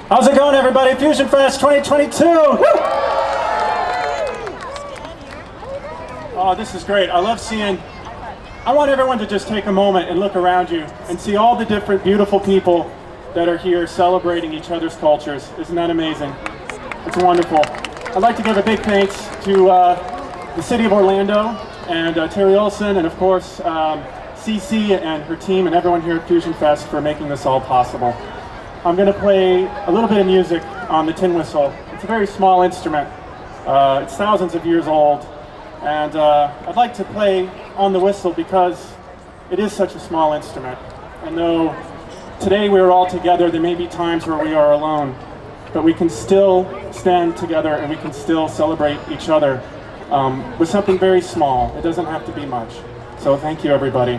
How's it going, everybody? FusionFest 2022! Woo! Oh, this is great. I love seeing... I want everyone to just take a moment and look around you and see all the different beautiful people that are here celebrating each other's cultures. Isn't that amazing? It's wonderful. I'd like to give a big thanks to the City of Orlando and Terry Olson and, of course, Cece and her team and everyone here at FusionFest for making this all possible. I'm going to play a little bit of music on the tin whistle. It's a very small instrument. It's thousands of years old. And I'd like to play on the whistle because it is such a small instrument. And though today we're all together, there may be times where we are alone, but we can still stand together and we can still celebrate each other with something very small. It doesn't have to be much. So thank you, everybody.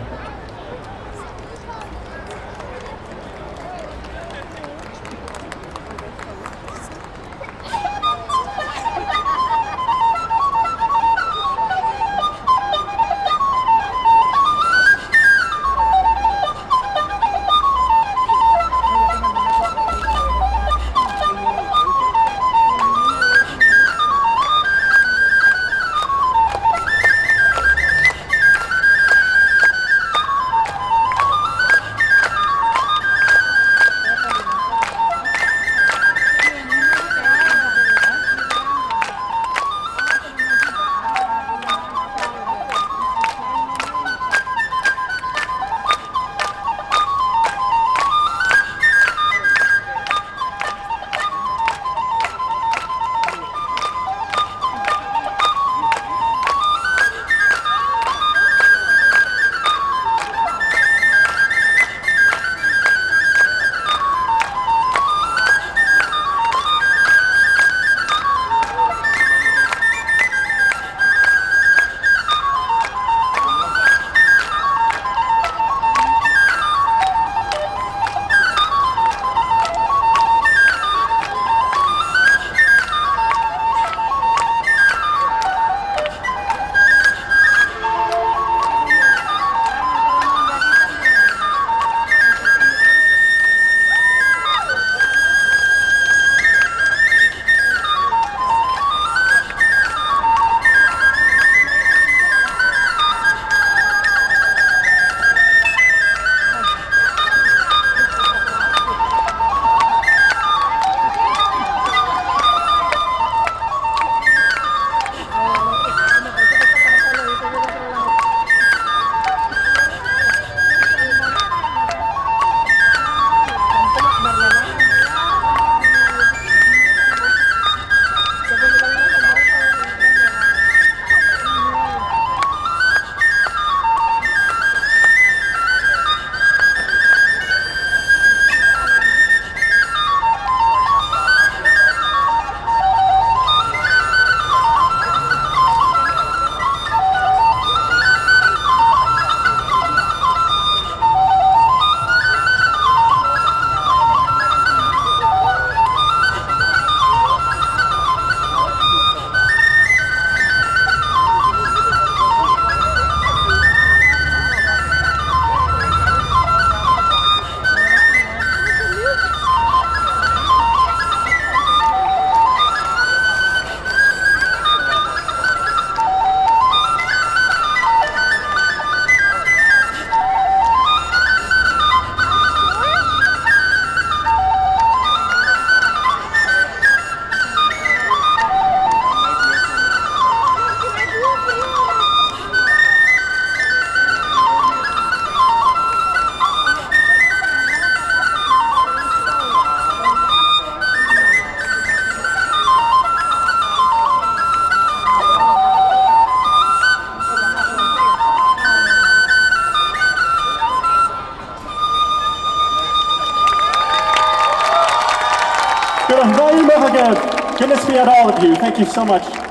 Goodness be at all of you. Thank you so much.